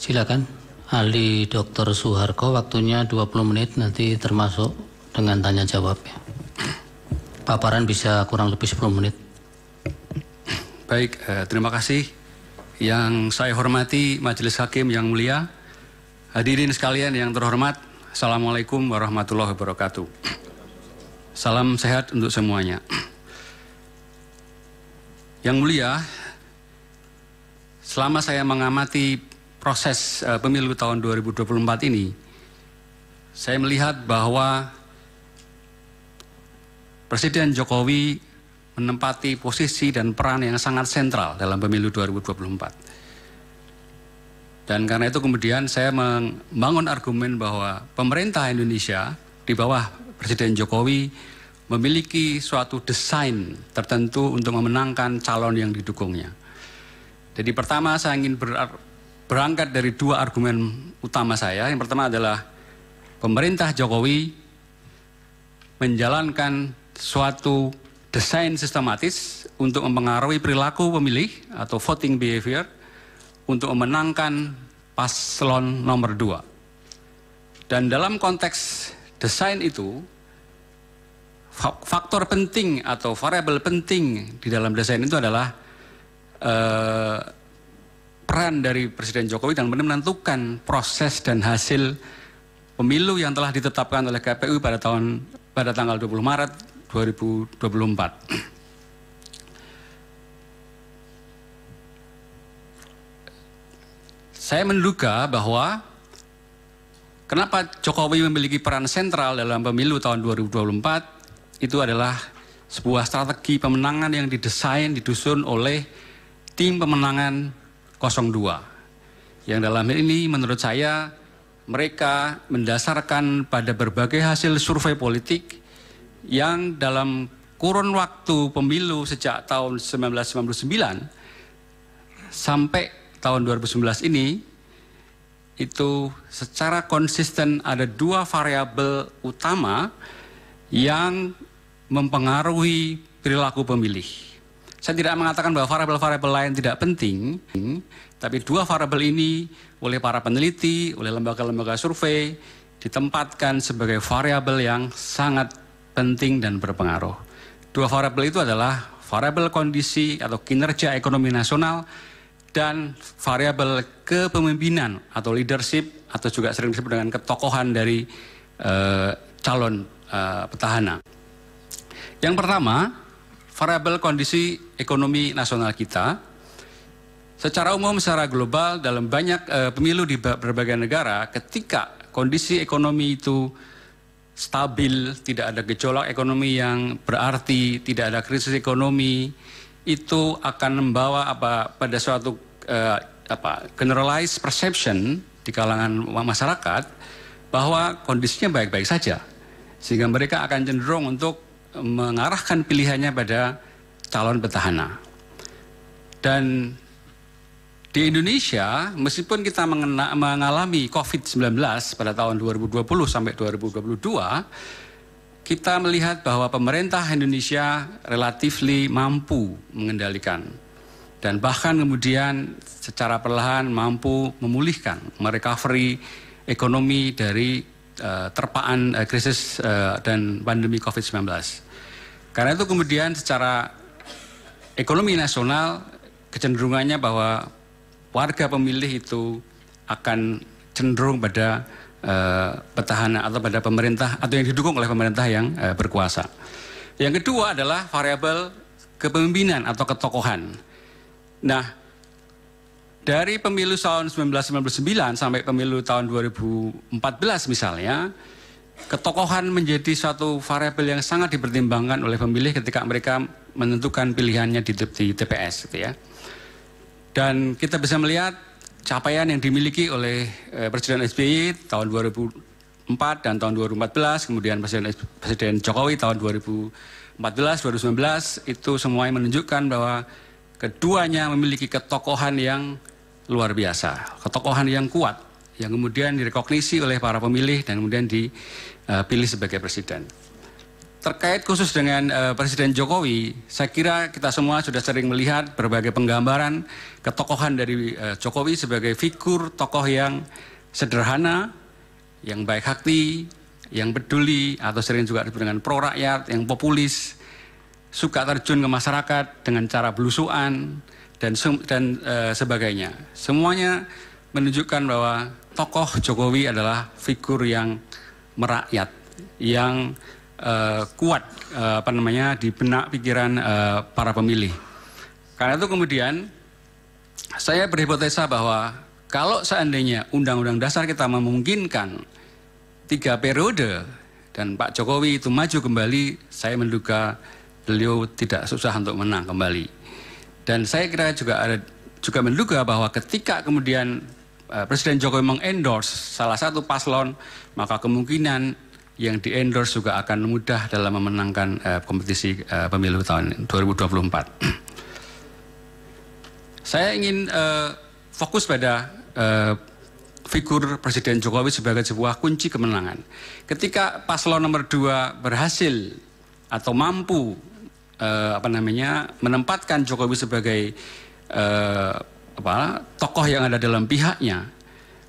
Silakan, ahli Dr. Suharko, waktunya 20 menit, nanti termasuk dengan tanya jawab. Paparan bisa kurang lebih 10 menit. Baik, terima kasih. Yang saya hormati Majelis Hakim yang mulia, hadirin sekalian yang terhormat, Assalamualaikum warahmatullahi wabarakatuh. Salam sehat untuk semuanya. Yang mulia, selama saya mengamati proses pemilu tahun 2024 ini, saya melihat bahwa Presiden Jokowi menempati posisi dan peran yang sangat sentral dalam pemilu 2024. Dan karena itu kemudian saya membangun argumen bahwa pemerintah Indonesia di bawah Presiden Jokowi memiliki suatu desain tertentu untuk memenangkan calon yang didukungnya. Jadi pertama saya ingin berangkat dari dua argumen utama saya. Yang pertama adalah pemerintah Jokowi menjalankan suatu desain sistematis untuk mempengaruhi perilaku pemilih atau voting behavior untuk memenangkan paslon nomor 2. Dan dalam konteks desain itu, faktor penting atau variabel penting di dalam desain itu adalah peran dari Presiden Jokowi dan menentukan proses dan hasil pemilu yang telah ditetapkan oleh KPU pada tanggal 20 Maret 2024. Saya menduga bahwa kenapa Jokowi memiliki peran sentral dalam pemilu tahun 2024 itu adalah sebuah strategi pemenangan yang disusun oleh tim pemenangan 02. Yang dalam hal ini menurut saya mereka mendasarkan pada berbagai hasil survei politik yang dalam kurun waktu pemilu sejak tahun 1999 sampai tahun 2019 ini itu secara konsisten ada dua variabel utama yang mempengaruhi perilaku pemilih. Saya tidak mengatakan bahwa variabel-variabel lain tidak penting, tapi dua variabel ini oleh para peneliti, oleh lembaga-lembaga survei ditempatkan sebagai variabel yang sangat penting dan berpengaruh. Dua variabel itu adalah variabel kondisi atau kinerja ekonomi nasional dan variabel kepemimpinan atau leadership atau juga sering disebut dengan ketokohan dari calon petahana. Yang pertama, variabel kondisi ekonomi nasional kita. Secara umum, secara global, dalam banyak pemilu di berbagai negara, ketika kondisi ekonomi itu stabil, tidak ada gejolak ekonomi yang berarti, tidak ada krisis ekonomi, itu akan membawa pada suatu generalized perception di kalangan masyarakat bahwa kondisinya baik-baik saja, sehingga mereka akan cenderung untuk mengarahkan pilihannya pada calon petahana. Dan di Indonesia, meskipun kita mengalami COVID-19 pada tahun 2020 sampai 2022, kita melihat bahwa pemerintah Indonesia relatif mampu mengendalikan dan bahkan kemudian secara perlahan mampu memulihkan, merecovery ekonomi dari terpaan krisis dan pandemi COVID-19. Karena itu kemudian secara ekonomi nasional kecenderungannya bahwa warga pemilih itu akan cenderung pada petahana atau pada pemerintah atau yang didukung oleh pemerintah yang berkuasa. Yang kedua adalah variabel kepemimpinan atau ketokohan. Nah, dari pemilu tahun 1999 sampai pemilu tahun 2014 misalnya, ketokohan menjadi suatu variabel yang sangat dipertimbangkan oleh pemilih ketika mereka menentukan pilihannya di TPS, gitu ya. Dan kita bisa melihat capaian yang dimiliki oleh Presiden SBY tahun 2004 dan tahun 2014, kemudian Presiden Jokowi tahun 2014, 2019, itu semuanya menunjukkan bahwa keduanya memiliki ketokohan yang luar biasa, ketokohan yang kuat, yang kemudian direkognisi oleh para pemilih dan kemudian dipilih sebagai presiden. terkait khusus dengan Presiden Jokowi, saya kira kita semua sudah sering melihat berbagai penggambaran ketokohan dari Jokowi sebagai figur tokoh yang sederhana, yang baik hati, yang peduli, atau sering juga disebut dengan pro rakyat, yang populis, suka terjun ke masyarakat dengan cara belusuan, dan sebagainya. Semuanya menunjukkan bahwa tokoh Jokowi adalah figur yang merakyat, yang kuat di benak pikiran para pemilih. Karena itu kemudian saya berhipotesa bahwa kalau seandainya Undang-Undang Dasar kita memungkinkan 3 periode dan Pak Jokowi itu maju kembali, saya menduga beliau tidak susah untuk menang kembali. Dan saya kira juga menduga bahwa ketika kemudian Presiden Jokowi mengendorse salah satu paslon, maka kemungkinan yang di-endorse juga akan mudah dalam memenangkan kompetisi pemilu tahun 2024. Saya ingin fokus pada figur Presiden Jokowi sebagai sebuah kunci kemenangan. Ketika paslon nomor 2 berhasil atau mampu menempatkan Jokowi sebagai tokoh yang ada dalam pihaknya,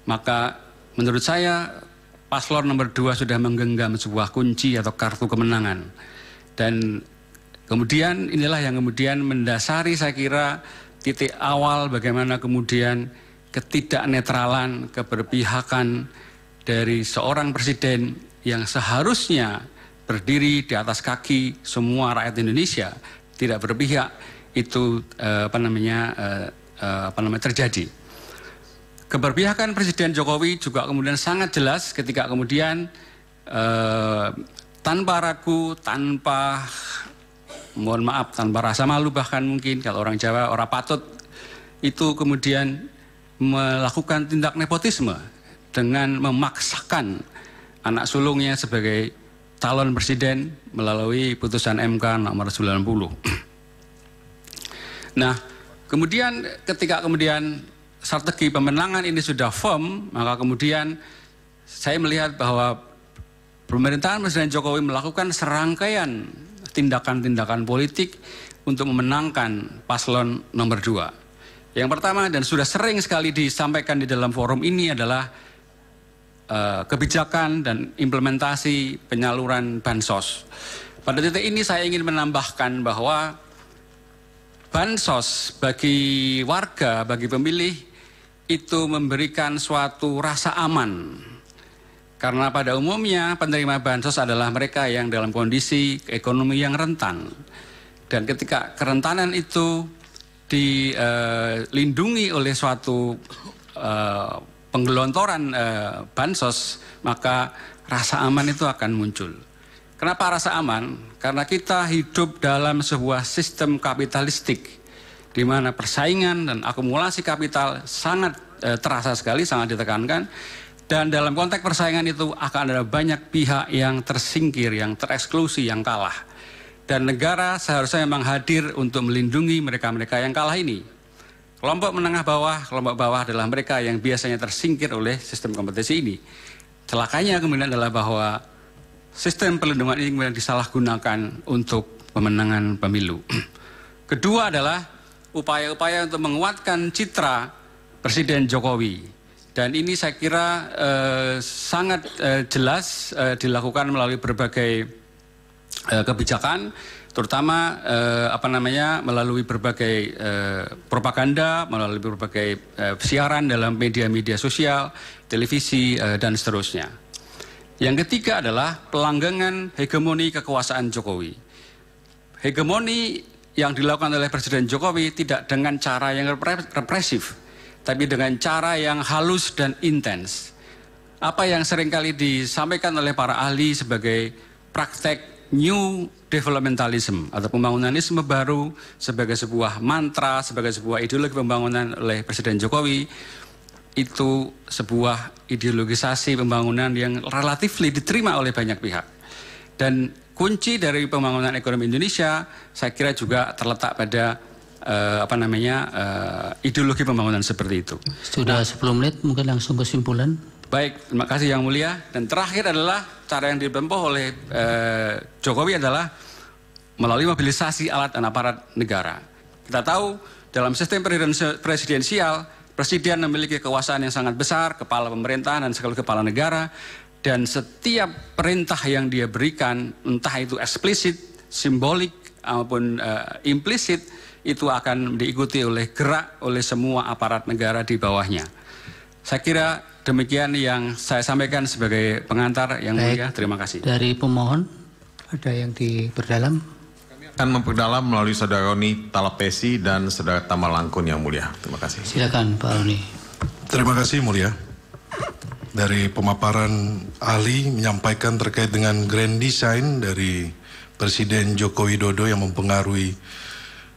maka menurut saya paslon nomor 2 sudah menggenggam sebuah kunci atau kartu kemenangan. Dan kemudian inilah yang kemudian mendasari saya kira titik awal bagaimana kemudian ketidaknetralan, keberpihakan dari seorang presiden yang seharusnya berdiri di atas kaki semua rakyat Indonesia, tidak berpihak, itu terjadi. Keberpihakan Presiden Jokowi juga kemudian sangat jelas ketika kemudian tanpa ragu, tanpa rasa malu, bahkan mungkin kalau orang Jawa orang patut, itu kemudian melakukan tindak nepotisme dengan memaksakan anak sulungnya sebagai calon presiden melalui putusan MK nomor 90. Nah, kemudian ketika kemudian strategi pemenangan ini sudah firm, maka kemudian saya melihat bahwa pemerintahan Presiden Jokowi melakukan serangkaian tindakan-tindakan politik untuk memenangkan paslon nomor 2. Yang pertama, dan sudah sering sekali disampaikan di dalam forum ini, adalah kebijakan dan implementasi penyaluran bansos. Pada titik ini saya ingin menambahkan bahwa bansos bagi warga, bagi pemilih, itu memberikan suatu rasa aman. Karena pada umumnya penerima bansos adalah mereka yang dalam kondisi ekonomi yang rentan. Dan ketika kerentanan itu dilindungi oleh suatu penggelontoran bansos, maka rasa aman itu akan muncul. Kenapa rasa aman? Karena kita hidup dalam sebuah sistem kapitalistik di mana persaingan dan akumulasi kapital sangat terasa sekali, sangat ditekankan. Dan dalam konteks persaingan itu akan ada banyak pihak yang tersingkir, yang tereksklusi, yang kalah. Dan negara seharusnya memang hadir untuk melindungi mereka-mereka yang kalah ini. Kelompok menengah bawah, kelompok bawah adalah mereka yang biasanya tersingkir oleh sistem kompetisi ini. Celakanya kemudian adalah bahwa sistem perlindungan ini kemudian disalahgunakan untuk pemenangan pemilu. Kedua adalah upaya-upaya untuk menguatkan citra Presiden Jokowi. Dan ini saya kira sangat jelas dilakukan melalui berbagai kebijakan, terutama melalui berbagai propaganda, melalui berbagai siaran dalam media-media sosial, televisi, dan seterusnya. Yang ketiga adalah pelanggengan hegemoni kekuasaan Jokowi. Hegemoni yang dilakukan oleh Presiden Jokowi tidak dengan cara yang represif, tapi dengan cara yang halus dan intens. Apa yang seringkali disampaikan oleh para ahli sebagai praktek new developmentalism atau pembangunanisme baru sebagai sebuah mantra, sebagai sebuah ideologi pembangunan oleh Presiden Jokowi, itu sebuah ideologisasi pembangunan yang relatif diterima oleh banyak pihak. Dan kunci dari pembangunan ekonomi Indonesia saya kira juga terletak pada ideologi pembangunan seperti itu. Sudah 10 menit, mungkin langsung kesimpulan. Baik, terima kasih Yang Mulia. Dan terakhir adalah cara yang ditempuh oleh Jokowi adalah melalui mobilisasi alat dan aparat negara. Kita tahu dalam sistem presidensial, presiden memiliki kekuasaan yang sangat besar, kepala pemerintahan dan sekaligus kepala negara, dan setiap perintah yang dia berikan, entah itu eksplisit, simbolik, maupun implisit, itu akan diikuti oleh gerak oleh semua aparat negara di bawahnya. Saya kira demikian yang saya sampaikan sebagai pengantar. Yang mulia, terima kasih. Dari pemohon, ada yang diperdalam? Kami akan memperdalam melalui Saudara Roni Talapesi dan Saudara Tama Langkun, Yang Mulia. Terima kasih. Silakan Pak Roni. Terima kasih, Mulia. Dari pemaparan ahli menyampaikan terkait dengan grand design dari Presiden Joko Widodo yang mempengaruhi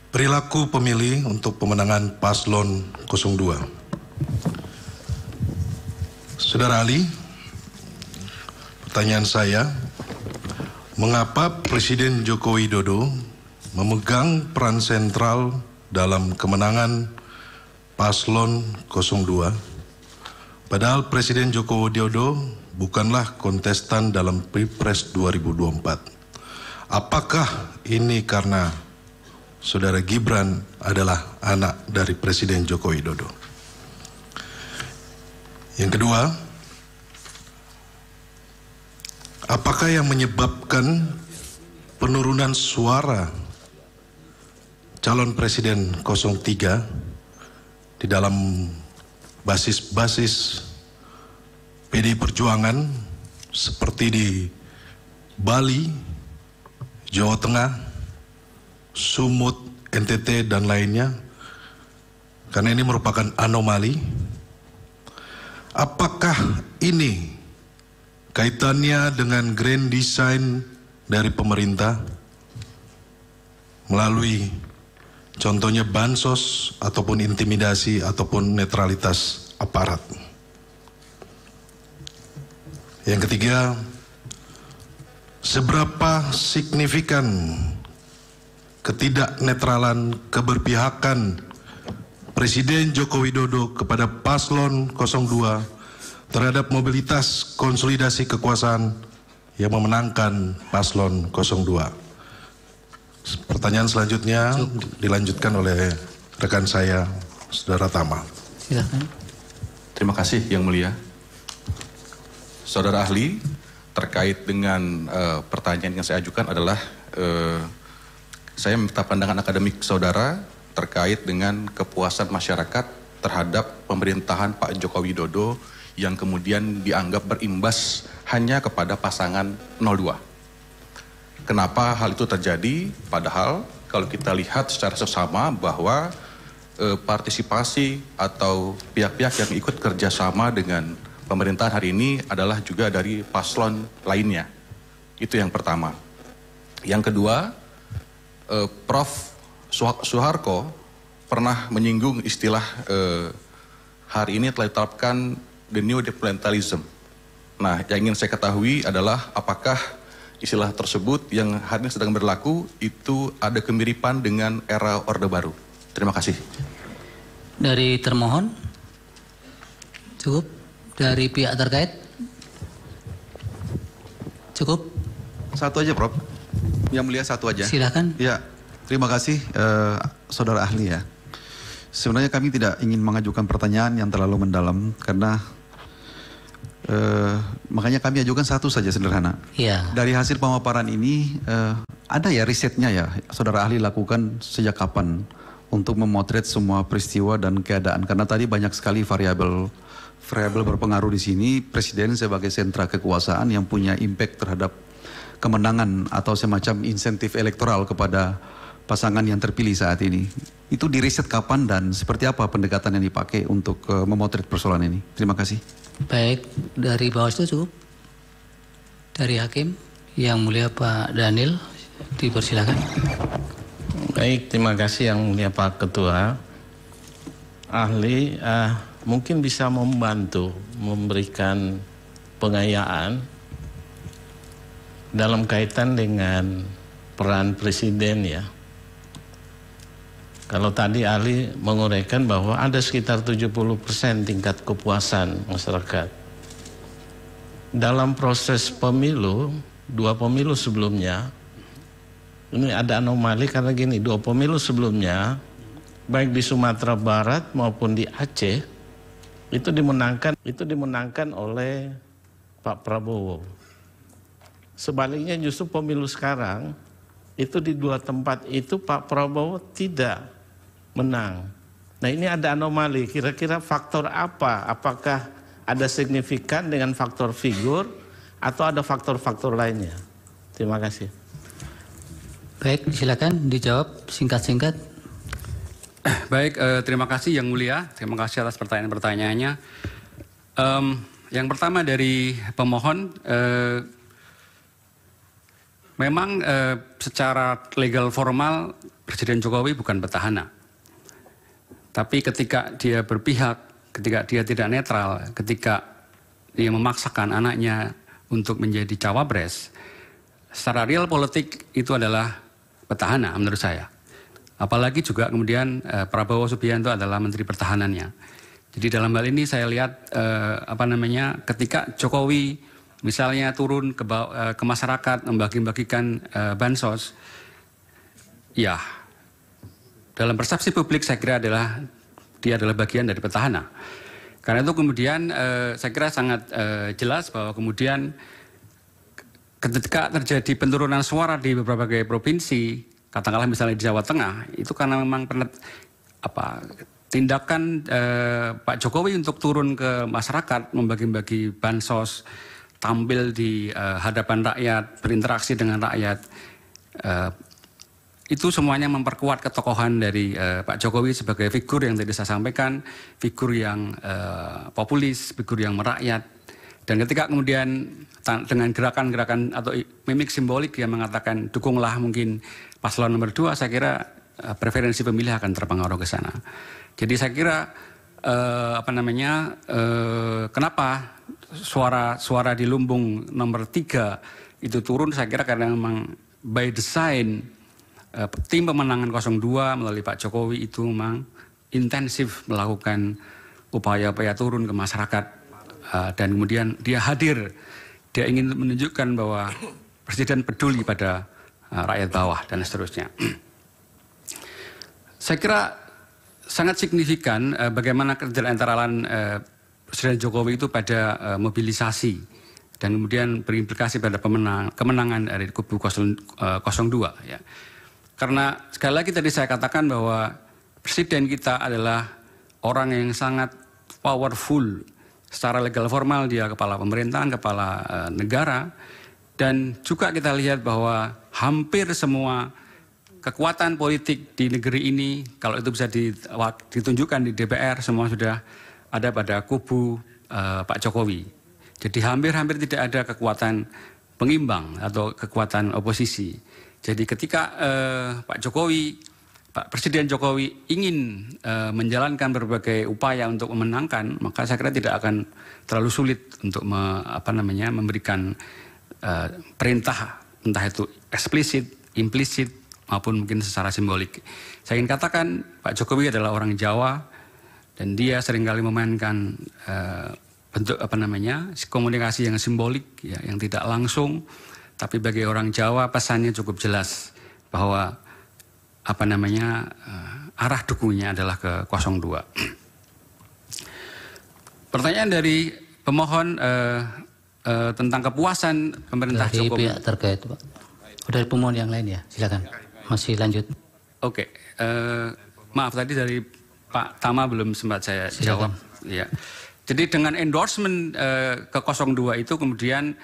perilaku pemilih untuk pemenangan paslon 02. Saudara ahli, pertanyaan saya, mengapa Presiden Joko Widodo memegang peran sentral dalam kemenangan paslon 02, padahal Presiden Joko Widodo bukanlah kontestan dalam Pilpres 2024. Apakah ini karena Saudara Gibran adalah anak dari Presiden Joko Widodo? Yang kedua, apakah yang menyebabkan penurunan suara calon Presiden 03 di dalam basis-basis PDI Perjuangan seperti di Bali, Jawa Tengah, Sumut, NTT, dan lainnya, karena ini merupakan anomali? Apakah ini kaitannya dengan grand design dari pemerintah melalui contohnya bansos ataupun intimidasi ataupun netralitas aparat? Yang ketiga, seberapa signifikan ketidaknetralan keberpihakan Presiden Joko Widodo kepada paslon 02 terhadap mobilitas konsolidasi kekuasaan yang memenangkan paslon 02. Pertanyaan selanjutnya dilanjutkan oleh rekan saya, Saudara Tama. Silakan. Terima kasih Yang Mulia. Saudara ahli, terkait dengan pertanyaan yang saya ajukan adalah saya minta pandangan akademik saudara terkait dengan kepuasan masyarakat terhadap pemerintahan Pak Joko Widodo yang kemudian dianggap berimbas hanya kepada pasangan 02. Kenapa hal itu terjadi? Padahal kalau kita lihat secara seksama bahwa partisipasi atau pihak-pihak yang ikut kerjasama dengan pemerintahan hari ini adalah juga dari paslon lainnya. Itu yang pertama. Yang kedua, Prof. Soeharto pernah menyinggung istilah hari ini telah ditetapkan the new departmentalism. Nah, yang ingin saya ketahui adalah apakah istilah tersebut yang hari ini sedang berlaku itu ada kemiripan dengan era Orde Baru. Terima kasih. Dari termohon, cukup. Dari pihak terkait, cukup. Satu aja, Prof. Yang Mulia, satu aja. Silakan. Ya, terima kasih saudara ahli ya. Sebenarnya kami tidak ingin mengajukan pertanyaan yang terlalu mendalam karena makanya kami ajukan satu saja sederhana. Iya. Dari hasil pemaparan ini ada ya risetnya ya, saudara ahli lakukan sejak kapan untuk memotret semua peristiwa dan keadaan, karena tadi banyak sekali variabel berpengaruh di sini. Presiden sebagai sentra kekuasaan yang punya impact terhadap kemenangan atau semacam insentif elektoral kepada pasangan yang terpilih saat ini. Itu diriset kapan dan seperti apa pendekatan yang dipakai untuk memotret persoalan ini? Terima kasih. Baik, dari Bawaslu cukup. Dari Hakim, Yang Mulia Pak Daniel, dipersilakan. Baik, terima kasih Yang Mulia Pak Ketua. Ahli mungkin bisa membantu memberikan pengayaan dalam kaitan dengan peran presiden ya. Kalau tadi ahli menguraikan bahwa ada sekitar 70% tingkat kepuasan masyarakat dalam proses pemilu, 2 pemilu sebelumnya, ini ada anomali karena gini, 2 pemilu sebelumnya, baik di Sumatera Barat maupun di Aceh, itu dimenangkan oleh Pak Prabowo. Sebaliknya justru pemilu sekarang, itu di 2 tempat itu Pak Prabowo tidak menang. Nah ini ada anomali, kira-kira faktor apa? Apakah ada signifikan dengan faktor figur atau ada faktor-faktor lainnya? Terima kasih. Baik, silakan dijawab singkat-singkat. Baik, terima kasih Yang Mulia. Terima kasih atas pertanyaan-pertanyaannya. Yang pertama dari pemohon, memang secara legal formal Presiden Jokowi bukan petahana. Tapi ketika dia berpihak, ketika dia tidak netral, ketika dia memaksakan anaknya untuk menjadi cawapres, secara real politik itu adalah petahana menurut saya. Apalagi juga kemudian Prabowo Subianto adalah Menteri Pertahanannya. Jadi dalam hal ini saya lihat ketika Jokowi misalnya turun ke masyarakat membagi-bagikan bansos, ya dalam persepsi publik saya kira dia adalah bagian dari petahana. Karena itu kemudian saya kira sangat jelas bahwa kemudian ketika terjadi penurunan suara di beberapa provinsi, katakanlah misalnya di Jawa Tengah, itu karena memang tindakan Pak Jokowi untuk turun ke masyarakat, membagi-bagi bansos, tampil di hadapan rakyat, berinteraksi dengan rakyat, itu semuanya memperkuat ketokohan dari Pak Jokowi sebagai figur yang tadi saya sampaikan, figur yang populis, figur yang merakyat. Dan ketika kemudian dengan gerakan-gerakan atau mimik simbolik yang mengatakan dukunglah mungkin paslon nomor 2, saya kira preferensi pemilih akan terpengaruh ke sana. Jadi saya kira kenapa suara di lumbung nomor 3 itu turun, saya kira karena memang by design tim pemenangan 02 melalui Pak Jokowi itu memang intensif melakukan upaya-upaya turun ke masyarakat, dan kemudian dia hadir, dia ingin menunjukkan bahwa Presiden peduli pada rakyat bawah dan seterusnya. Saya kira sangat signifikan bagaimana ketidaknetralan Presiden Jokowi itu pada mobilisasi dan kemudian berimplikasi pada kemenangan dari kubu 02 ya. Karena sekali lagi tadi saya katakan bahwa Presiden kita adalah orang yang sangat powerful. Secara legal formal dia kepala pemerintahan, kepala negara. Dan juga kita lihat bahwa hampir semua kekuatan politik di negeri ini, kalau itu bisa ditunjukkan di DPR, semua sudah ada pada kubu Pak Jokowi. Jadi hampir-hampir tidak ada kekuatan pengimbang atau kekuatan oposisi. Jadi ketika Pak Presiden Jokowi ingin menjalankan berbagai upaya untuk memenangkan, maka saya kira tidak akan terlalu sulit untuk memberikan perintah, entah itu eksplisit, implisit, maupun mungkin secara simbolik. Saya ingin katakan Pak Jokowi adalah orang Jawa dan dia seringkali memainkan bentuk komunikasi yang simbolik, ya, yang tidak langsung. Tapi bagi orang Jawa pesannya cukup jelas bahwa arah dukungnya adalah ke 02. Pertanyaan dari pemohon tentang kepuasan pemerintah dari Jokowi. Pihak terkait, Pak. Dari pemohon yang lain ya, silakan. Masih lanjut. Oke, maaf tadi dari Pak Tama belum sempat saya jawab. Ya. Jadi dengan endorsement ke 02 itu kemudian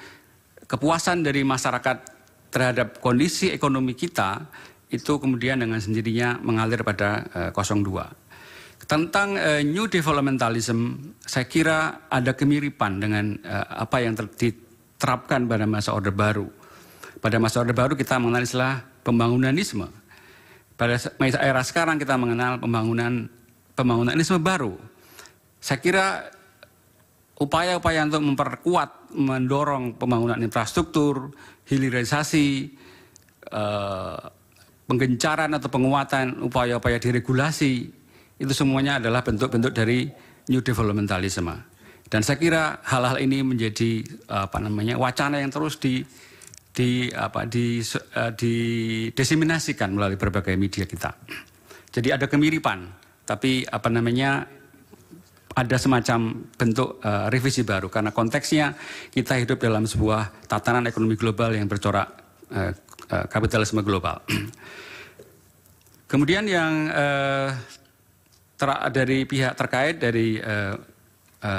kepuasan dari masyarakat terhadap kondisi ekonomi kita itu kemudian dengan sendirinya mengalir pada 02. Tentang New Developmentalism, saya kira ada kemiripan dengan apa yang diterapkan pada masa Orde Baru. Pada masa Orde Baru kita mengenal istilah pembangunanisme. Pada era sekarang kita mengenal pembangunanisme baru. Saya kira upaya-upaya untuk memperkuat, mendorong pembangunan infrastruktur, hilirisasi, penggencaran atau penguatan upaya-upaya deregulasi, itu semuanya adalah bentuk-bentuk dari New Developmentalism. Dan saya kira hal-hal ini menjadi wacana yang terus didiseminasikan melalui berbagai media kita. Jadi ada kemiripan, tapi ada semacam bentuk revisi baru karena konteksnya kita hidup dalam sebuah tatanan ekonomi global yang bercorak kapitalisme global. Kemudian yang dari pihak terkait dari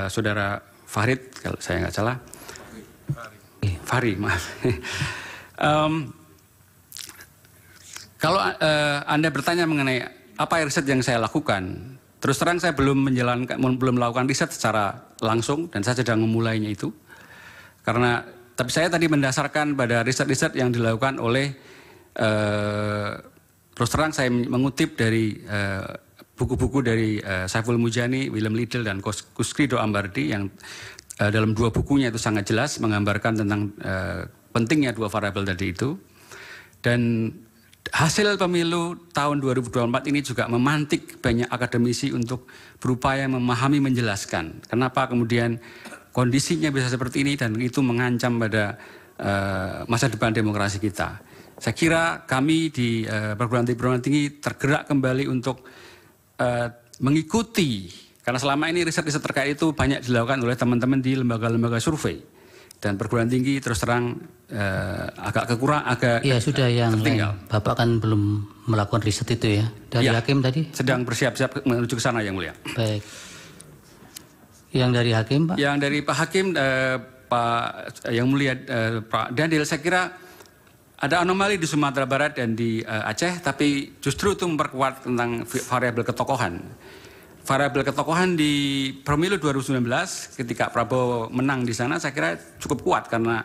Saudara Farid, kalau saya nggak salah, Fahri, maaf. Kalau Anda bertanya mengenai apa riset yang saya lakukan, terus terang saya belum melakukan riset secara langsung dan saya sedang memulainya itu. Tapi saya tadi mendasarkan pada riset-riset yang dilakukan oleh terus terang saya mengutip dari buku-buku dari Saiful Mujani, William Liddell, dan Kusrido Ambardi yang dalam 2 bukunya itu sangat jelas menggambarkan tentang pentingnya 2 variabel tadi itu. Dan hasil pemilu tahun 2024 ini juga memantik banyak akademisi untuk berupaya memahami, menjelaskan kenapa kemudian kondisinya bisa seperti ini dan itu mengancam pada masa depan demokrasi kita. Saya kira kami di perguruan tinggi tergerak kembali untuk mengikuti, karena selama ini riset-riset terkait itu banyak dilakukan oleh teman-teman di lembaga-lembaga survei dan perguruan tinggi terus terang agak ya sudah yang tertinggal. Bapak kan belum melakukan riset itu ya dari ya, Hakim tadi? Sedang bersiap-siap menuju ke sana Yang Mulia. Baik. Yang dari Hakim Pak? Yang dari Pak Hakim, Pak Yang Mulia, Pak Daniel, saya kira ada anomali di Sumatera Barat dan di Aceh, tapi justru itu memperkuat tentang variabel ketokohan. Variabel ketokohan di pemilu 2019 ketika Prabowo menang di sana saya kira cukup kuat karena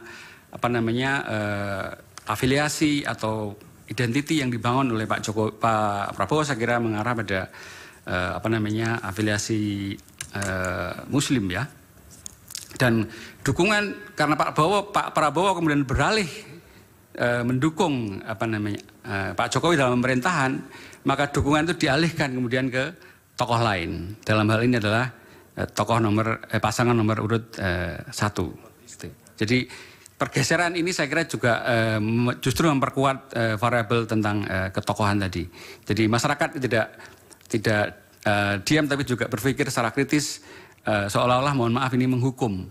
afiliasi atau identiti yang dibangun oleh Pak Prabowo saya kira mengarah pada afiliasi Muslim ya. Dan dukungan karena Pak Prabowo kemudian beralih mendukung Pak Jokowi dalam pemerintahan, maka dukungan itu dialihkan kemudian ke tokoh lain. Dalam hal ini adalah pasangan nomor urut 1. Jadi pergeseran ini saya kira juga justru memperkuat variabel tentang ketokohan tadi. Jadi masyarakat tidak diam tapi juga berpikir secara kritis seolah-olah mohon maaf ini menghukum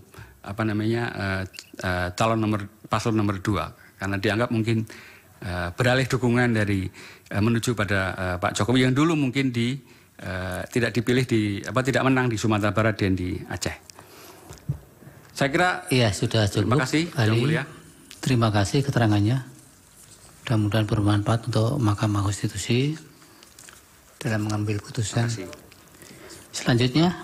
paslon nomor 2. Karena dianggap mungkin beralih dukungan dari menuju pada Pak Jokowi yang dulu mungkin tidak dipilih tidak menang di Sumatera Barat dan di Aceh. Saya kira iya sudah cukup. Terima kasih Yang Mulia. Terima kasih keterangannya. Mudah-mudahan bermanfaat untuk Mahkamah Konstitusi dalam mengambil putusan. Selanjutnya